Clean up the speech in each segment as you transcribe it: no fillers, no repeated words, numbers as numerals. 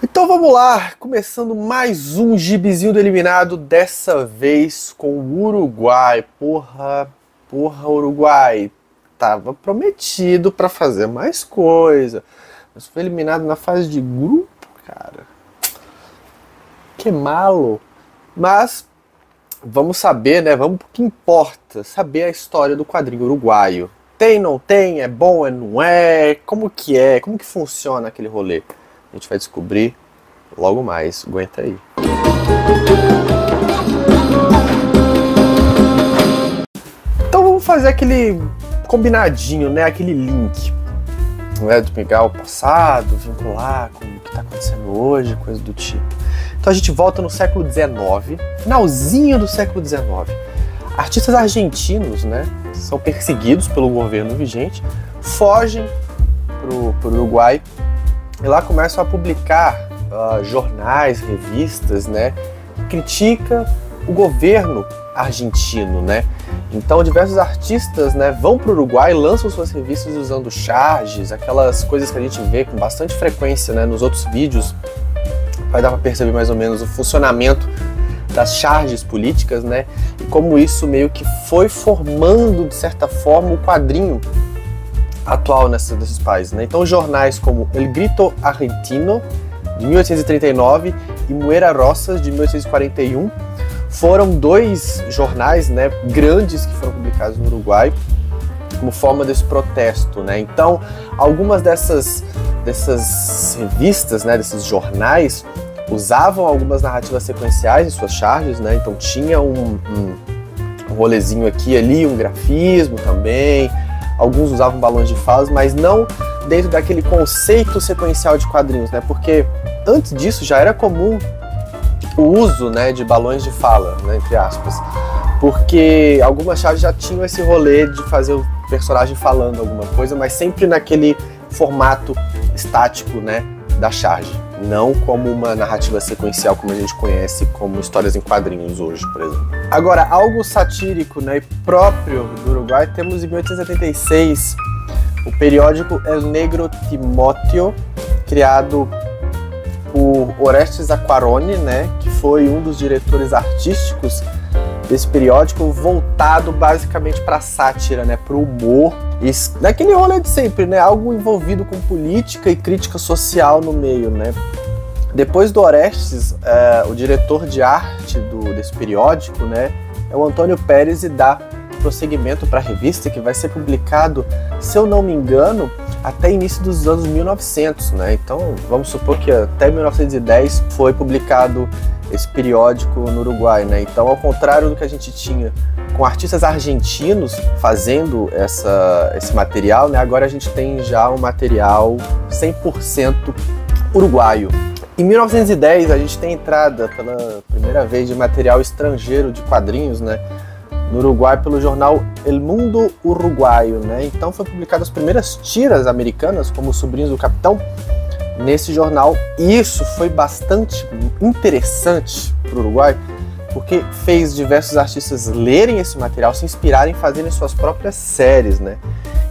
Então vamos lá, começando mais um gibizinho do Eliminado, dessa vez com o Uruguai. Porra, Uruguai, tava prometido pra fazer mais coisa, mas foi eliminado na fase de grupo, cara. Que malo. Mas vamos saber, né, vamos pro que importa, saber a história do quadrinho uruguaio. Tem, não tem, é bom, não é, como que funciona aquele rolê? A gente vai descobrir logo mais, aguenta aí. Então vamos fazer aquele combinadinho, né? Aquele link, né? De pegar o passado, vincular com o que está acontecendo hoje, coisa do tipo. Então a gente volta no século XIX, finalzinho do século XIX. Artistas argentinos, né? São perseguidos pelo governo vigente, fogem pro Uruguai e lá começam a publicar jornais, revistas, né? Critica o governo argentino, né? Então diversos artistas, né, vão para o Uruguai, lançam suas revistas usando charges, aquelas coisas que a gente vê com bastante frequência, né, nos outros vídeos. Vai dar para perceber mais ou menos o funcionamento das charges políticas, né? E como isso meio que foi formando, de certa forma, o quadrinho atual desses países, né? Então jornais como El Grito Argentino, de 1839, e Muera Rosas, de 1841, foram dois jornais, né, grandes que foram publicados no Uruguai como forma desse protesto, né? Então algumas dessas revistas, né, desses jornais, usavam algumas narrativas sequenciais em suas charges, né? Então tinha um rolezinho aqui e ali, um grafismo também. Alguns usavam balões de falas, mas não dentro daquele conceito sequencial de quadrinhos, né? Porque antes disso já era comum o uso, né, de balões de fala, né, entre aspas. Porque algumas charges já tinham esse rolê de fazer o personagem falando alguma coisa, mas sempre naquele formato estático, né, da charge. Não como uma narrativa sequencial como a gente conhece como histórias em quadrinhos hoje, por exemplo. Agora, algo satírico, né, e próprio do Uruguai, temos em 1876 o periódico El Negro Timóteo, criado por Orestes Aquarone, né, que foi um dos diretores artísticos desse periódico, voltado basicamente para a sátira, né, para o humor. Isso, naquele rolê de sempre, né? Algo envolvido com política e crítica social no meio, né? Depois do Orestes, o diretor de arte desse periódico, né, é o Antônio Pérez, e dá prosseguimento para a revista, que vai ser publicado, se eu não me engano, até início dos anos 1900, né? Então vamos supor que até 1910 foi publicado esse periódico no Uruguai, né? Então, ao contrário do que a gente tinha com artistas argentinos fazendo esse material, né? Agora a gente tem já um material 100% uruguaio. Em 1910 a gente tem entrada pela primeira vez de material estrangeiro de quadrinhos, né, no Uruguai, pelo jornal El Mundo Uruguaio, né? Então foi publicado as primeiras tiras americanas, como Os Sobrinhos do Capitão, nesse jornal. E isso foi bastante interessante para o Uruguai, porque fez diversos artistas lerem esse material, se inspirarem, fazerem suas próprias séries, né?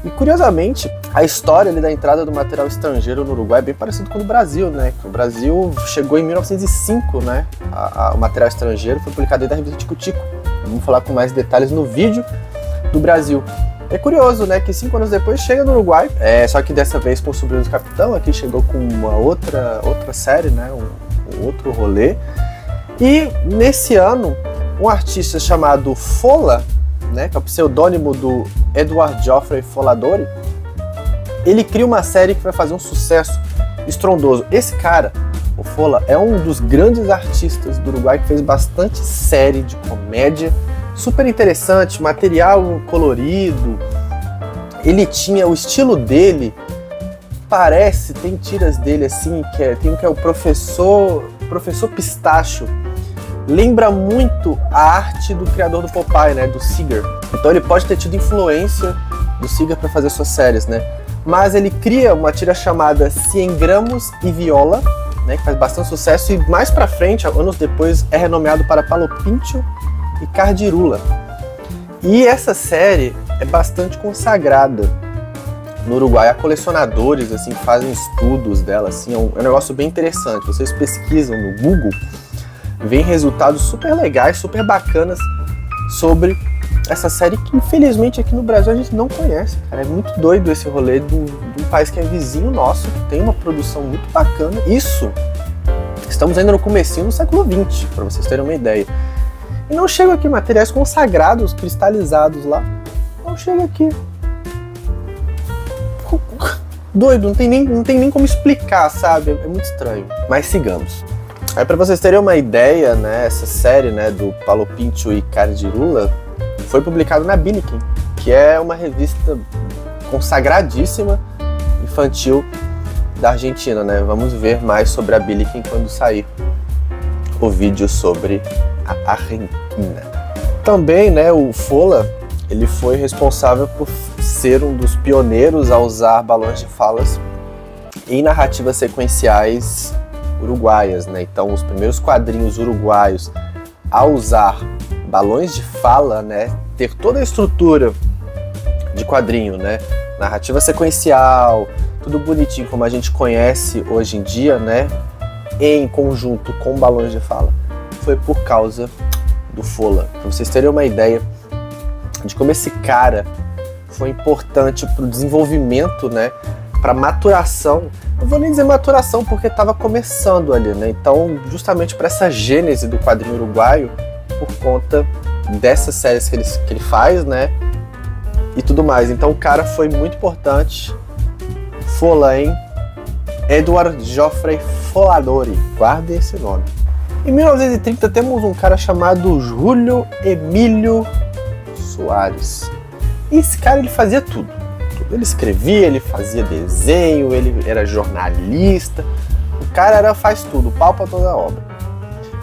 E curiosamente, a história ali da entrada do material estrangeiro no Uruguai é bem parecido com o do Brasil, né? O Brasil chegou em 1905, né? O material estrangeiro foi publicado dentro da revista Tico Tico. Vamos falar com mais detalhes no vídeo do Brasil. É curioso, né, que 5 anos depois chega no Uruguai, só que dessa vez com o Sobrinho do Capitão, aqui chegou com uma outra série, né, um outro rolê. E nesse ano, um artista chamado Fola, né, que é o pseudônimo do Edward Geoffrey Foladori, ele cria uma série que vai fazer um sucesso estrondoso. Esse cara, o Fola, é um dos grandes artistas do Uruguai que fez bastante série de comédia, super interessante, material colorido. Ele tinha o estilo dele, tem tiras dele assim, tem um que é o Professor Pistacho. Lembra muito a arte do criador do Popeye, né, do Seeger. Então ele pode ter tido influência do Seeger para fazer suas séries, né? Mas ele cria uma tira chamada Cien Gramos e Viola, né, que faz bastante sucesso, e mais pra frente, anos depois, é renomeado para Palopincho e Cardirula. E essa série é bastante consagrada. no Uruguai. Há colecionadores assim, que fazem estudos dela, assim, é um negócio bem interessante. Vocês pesquisam no Google, vem resultados super legais, super bacanas sobre essa série que infelizmente aqui no Brasil a gente não conhece, cara. É muito doido esse rolê de um país que é vizinho nosso, que tem uma produção muito bacana. Isso, estamos ainda no comecinho do século XX, para vocês terem uma ideia. E não chegam aqui materiais consagrados, cristalizados lá. Não chega aqui. Doido, não tem nem como explicar, sabe? É muito estranho. Mas sigamos. Aí para vocês terem uma ideia, né, essa série, né, do Paulo Pinto e Cardirula foi publicado na Billiken, que é uma revista consagradíssima infantil da Argentina, né? Vamos ver mais sobre a Billiken quando sair o vídeo sobre a Argentina. Também, né, o Fola, ele foi responsável por ser um dos pioneiros a usar balões de falas em narrativas sequenciais uruguaias, né? Então, os primeiros quadrinhos uruguaios a usar balões de fala, né, ter toda a estrutura de quadrinho, né, narrativa sequencial, tudo bonitinho como a gente conhece hoje em dia, né, em conjunto com balões de fala, foi por causa do Fola. Para vocês terem uma ideia de como esse cara foi importante para o desenvolvimento, né, para maturação. Não vou nem dizer maturação porque estava começando ali, né? Então, justamente para essa gênese do quadrinho uruguaio, por conta dessas séries que ele faz, né? E tudo mais. Então o cara foi muito importante. Fola, hein? Edward Geoffrey Foladori. Guardem esse nome. Em 1930 temos um cara chamado Júlio Emílio Soares. E esse cara, ele fazia tudo. Ele escrevia, ele fazia desenho, ele era jornalista. O cara faz tudo, pau pra toda a obra.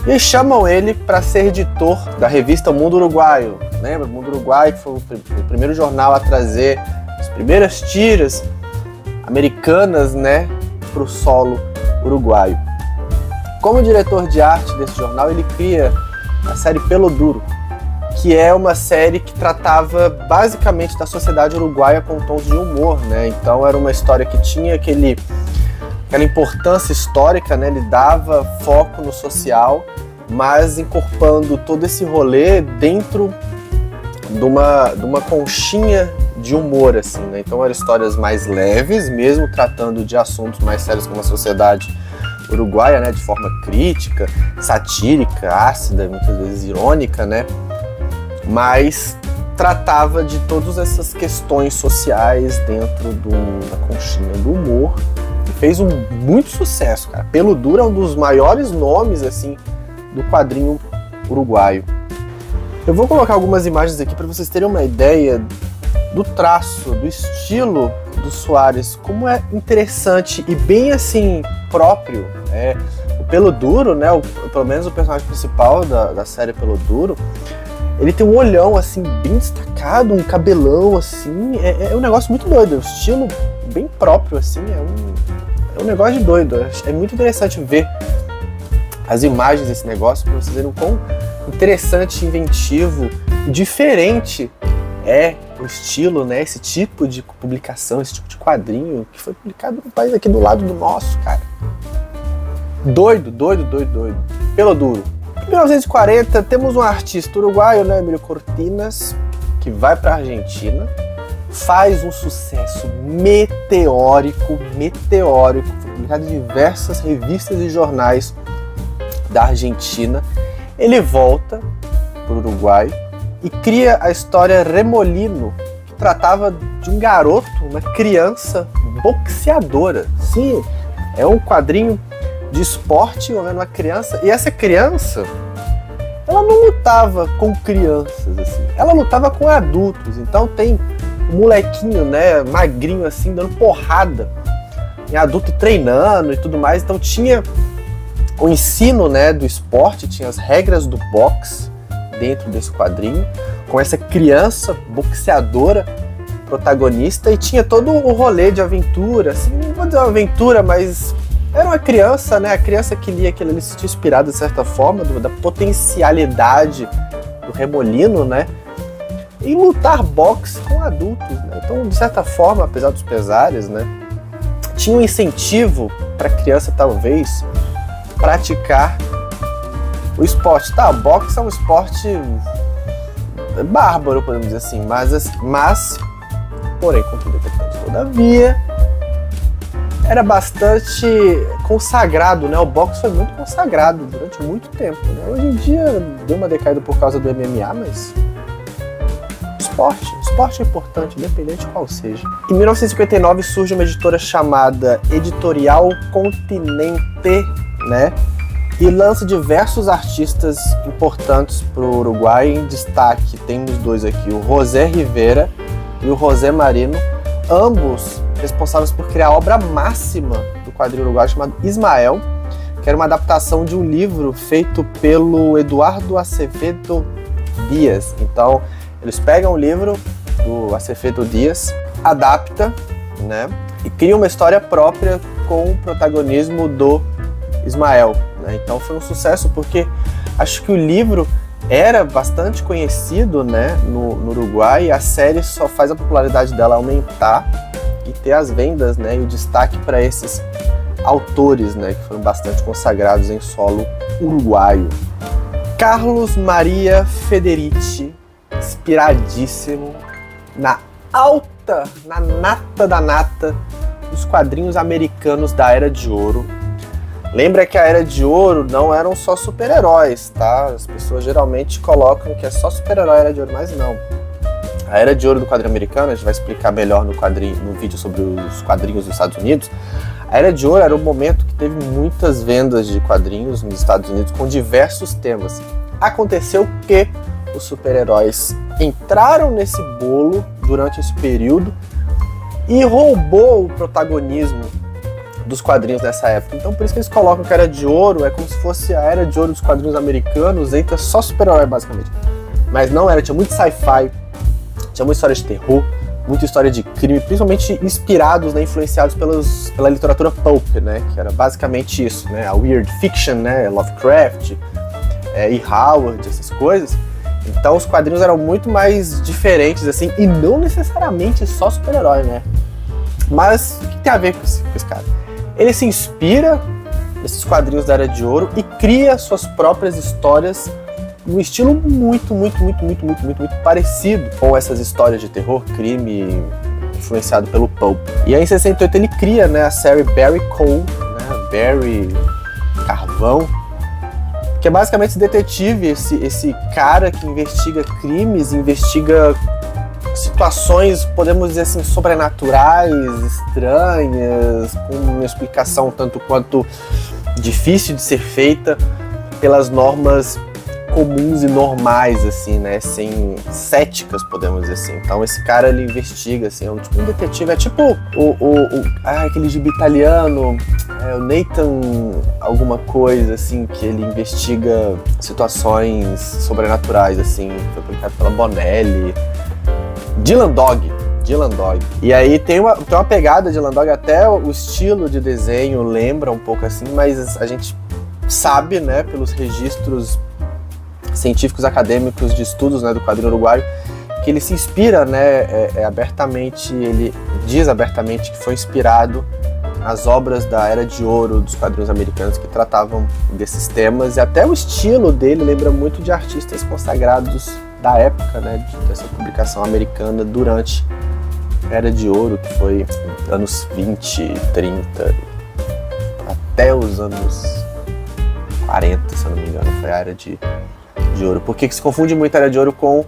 E chamam ele para ser editor da revista Mundo Uruguaio. Lembra? Mundo Uruguaio, que foi o primeiro jornal a trazer as primeiras tiras americanas, né, para o solo uruguaio. Como diretor de arte desse jornal, ele cria a série Pelo Duro, que é uma série que tratava basicamente da sociedade uruguaia com tons de humor, né? Então era uma história que tinha aquela importância histórica, né? Ele dava foco no social, mas incorporando todo esse rolê dentro de uma conchinha de humor, assim, né? Então eram histórias mais leves, mesmo tratando de assuntos mais sérios como a sociedade uruguaia, né? De forma crítica, satírica, ácida, muitas vezes irônica, né? Mas tratava de todas essas questões sociais dentro da conchinha do humor. Fez muito sucesso, cara. Pelo Duro é um dos maiores nomes, assim, do quadrinho uruguaio. Eu vou colocar algumas imagens aqui para vocês terem uma ideia do traço, do estilo do Soares, como é interessante e bem, assim, próprio. O Pelo Duro, né, pelo menos o personagem principal da série Pelo Duro, ele tem um olhão, assim, bem destacado, um cabelão, assim, é um negócio muito doido, é um estilo bem próprio, assim, é um negócio de doido. É muito interessante ver as imagens desse negócio para vocês verem o quão interessante, inventivo e diferente é o estilo, né? Esse tipo de publicação, esse tipo de quadrinho que foi publicado no país aqui do lado do nosso, cara. Doido. Pelo Duro. Em 1940 temos um artista uruguaio, né, Emílio Cortinas, que vai para a Argentina, faz um sucesso meteórico, foi publicado em diversas revistas e jornais da Argentina. Ele volta para o Uruguai e cria a história Remolino, que tratava de um garoto, uma criança boxeadora. Sim, é um quadrinho de esporte envolvendo uma criança, e essa criança, ela não lutava com crianças, assim, ela lutava com adultos. Então tem um molequinho, né, magrinho assim, dando porrada em adulto, treinando e tudo mais. Então tinha o ensino, né, do esporte, tinha as regras do boxe dentro desse quadrinho, com essa criança boxeadora protagonista, e tinha todo o rolê de aventura, assim, não vou dizer uma aventura, mas era uma criança, né, a criança que lia aquilo ali se tinha inspirado de certa forma da potencialidade do Remolino, né, em lutar boxe com adultos, né? Então, de certa forma, apesar dos pesares, né, tinha um incentivo para a criança, talvez, praticar o esporte. Tá, boxe é um esporte bárbaro, podemos dizer assim, mas porém, contudo, todavia, era bastante consagrado, né? O boxe foi muito consagrado durante muito tempo, né? Hoje em dia deu uma decaída por causa do MMA, mas esporte é importante, independente de qual seja. Em 1959 surge uma editora chamada Editorial Continente, né? E lança diversos artistas importantes para o Uruguai. Em destaque temos dois aqui, o José Rivera e o José Marino, ambos responsáveis por criar a obra máxima do quadrinho uruguaio chamado Ismael, que era uma adaptação de um livro feito pelo Eduardo Acevedo Dias. Então, eles pegam o livro do Acevedo Dias, adapta, né, e cria uma história própria com o protagonismo do Ismael, né? Então foi um sucesso porque acho que o livro era bastante conhecido, né, no Uruguai, e a série só faz a popularidade dela aumentar e ter as vendas, né, e o destaque para esses autores, né, que foram bastante consagrados em solo uruguaio. Carlos Maria Federici, inspiradíssimo na nata da nata dos quadrinhos americanos da Era de Ouro. Lembra que a Era de Ouro não eram só super-heróis, tá? As pessoas geralmente colocam que é só super-herói a Era de Ouro, mas não. A Era de Ouro do quadrinho americano, a gente vai explicar melhor no vídeo sobre os quadrinhos dos Estados Unidos. A Era de Ouro era o momento que teve muitas vendas de quadrinhos nos Estados Unidos com diversos temas. Aconteceu que os super-heróis entraram nesse bolo durante esse período e roubou o protagonismo dos quadrinhos nessa época. Então por isso que eles colocam que a Era de Ouro é como se fosse a Era de Ouro dos quadrinhos americanos, entra só super-herói basicamente. Mas não era, tinha muito sci-fi, tinha muita história de terror, muita história de crime, principalmente inspirados, né, influenciados pela literatura pulp, né, que era basicamente isso, né, a weird fiction, né, Lovecraft, e Howard, essas coisas. Então os quadrinhos eram muito mais diferentes, assim, e não necessariamente só super-herói, né. Mas o que tem a ver com esse cara? Ele se inspira nesses quadrinhos da Era de Ouro e cria suas próprias histórias num estilo muito parecido com essas histórias de terror, crime, influenciado pelo pulp. E aí em 68 ele cria, né, a série Barry Cole, né, Barry Carvão, que é basicamente esse detetive, esse cara que investiga crimes, investiga situações, podemos dizer assim, sobrenaturais, estranhas, com uma explicação tanto quanto difícil de ser feita pelas normas comuns e normais, assim, né, sem céticas, podemos dizer assim. Então esse cara, ele investiga, assim, é um detetive, é tipo aquele gibi italiano, o Nathan alguma coisa, assim, que ele investiga situações sobrenaturais, assim, foi publicado pela Bonelli. Dylan Dog. E aí tem uma pegada de Dylan Dog, até o estilo de desenho lembra um pouco assim, mas a gente sabe, né, pelos registros científicos acadêmicos de estudos, né, do quadrinho uruguaio, que ele se inspira, né, abertamente, ele diz abertamente que foi inspirado nas obras da Era de Ouro dos quadrinhos americanos que tratavam desses temas, e até o estilo dele lembra muito de artistas consagrados da época, né, dessa publicação americana durante a Era de Ouro, que foi anos 20, 30, até os anos 40, se eu não me engano, foi a Era de Ouro. Porque se confunde muito a Era de Ouro com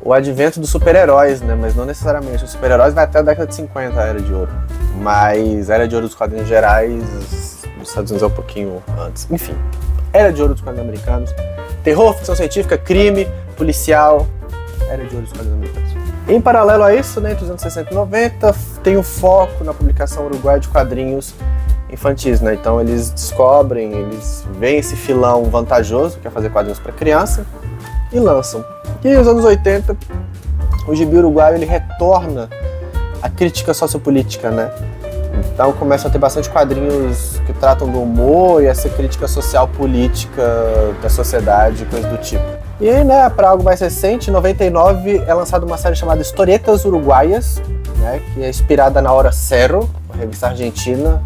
o advento dos super-heróis, né, mas não necessariamente. Os super-heróis vai até a década de 50, a Era de Ouro. Mas a Era de Ouro dos quadrinhos gerais, nos Estados Unidos é um pouquinho antes. Enfim, Era de Ouro dos quadrinhos americanos. Terror, ficção científica, crime, policial, Era de Ouro dos quadrinhos americanos. Em paralelo a isso, né, entre os anos 60 e 90, tem o foco na publicação uruguaia de quadrinhos infantis, né? Então eles descobrem, eles veem esse filão vantajoso, que é fazer quadrinhos para criança, e lançam. E nos anos 80, o gibi uruguaio, ele retorna à crítica sociopolítica, né? Então começam a ter bastante quadrinhos que tratam do humor e essa crítica social política da sociedade, coisa do tipo. E aí, né, para algo mais recente, em 99 é lançada uma série chamada Historietas Uruguaias, né, que é inspirada na Hora Cero, uma revista argentina.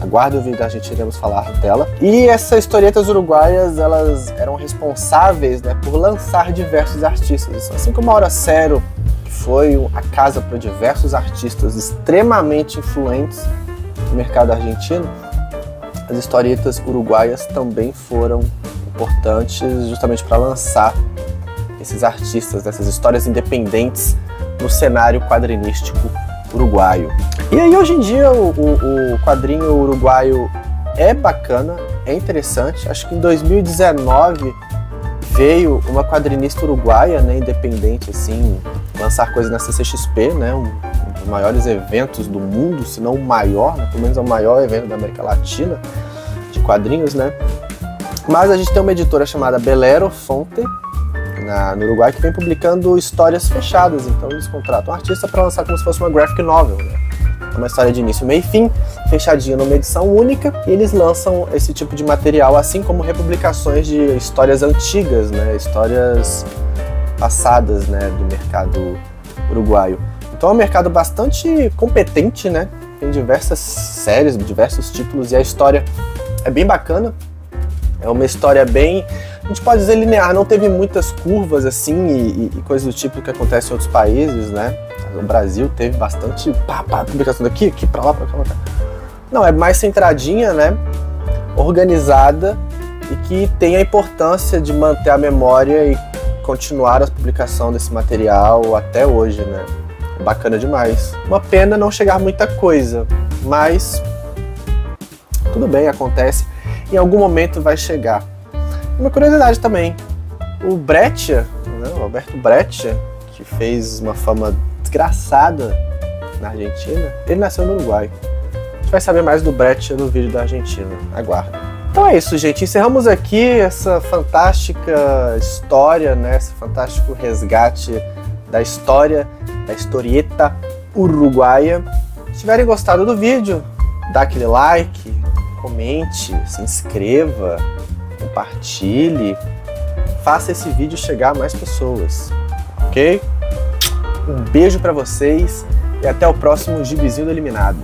Aguarde o vídeo da Argentina, iremos falar dela. E essas Historietas Uruguaias, elas eram responsáveis, né, por lançar diversos artistas. Assim como a Hora Cero, que foi a casa para diversos artistas extremamente influentes no mercado argentino, as Historietas Uruguaias também foram importantes justamente para lançar esses artistas, essas histórias independentes no cenário quadrinístico uruguaio. E aí hoje em dia o quadrinho uruguaio é bacana, é interessante. Acho que em 2019 veio uma quadrinista uruguaia, né, independente, assim, lançar coisas na CCXP, né, um dos maiores eventos do mundo, se não o maior, né, pelo menos é o maior evento da América Latina de quadrinhos, né. Mas a gente tem uma editora chamada Belero Fonte, no Uruguai, que vem publicando histórias fechadas. Então eles contratam um artista para lançar como se fosse uma graphic novel, né? Uma história de início, meio e fim, fechadinha numa edição única, e eles lançam esse tipo de material, assim como republicações de histórias antigas, né? Histórias passadas, né, do mercado uruguaio. Então é um mercado bastante competente, né? Tem diversas séries, diversos títulos, e a história é bem bacana. É uma história bem, a gente pode dizer, linear, não teve muitas curvas assim e coisas do tipo que acontece em outros países, né? No Brasil teve bastante publicação daqui, aqui, pra lá, pra cá, pra cá. Não, é mais centradinha, né? Organizada e que tem a importância de manter a memória e continuar a publicação desse material até hoje, né? Bacana demais. Uma pena não chegar muita coisa, mas tudo bem, acontece. Em algum momento vai chegar. Uma curiosidade também, o Breccia, né, o Alberto Breccia, que fez uma fama desgraçada na Argentina, ele nasceu no Uruguai. A gente vai saber mais do Breccia no vídeo da Argentina, aguarda. Então é isso, gente, encerramos aqui essa fantástica história, né, esse fantástico resgate da história, da historieta uruguaia. Se tiverem gostado do vídeo, dá aquele like, comente, se inscreva, compartilhe, faça esse vídeo chegar a mais pessoas, ok? Um beijo pra vocês e até o próximo Gibizinho do Eliminado.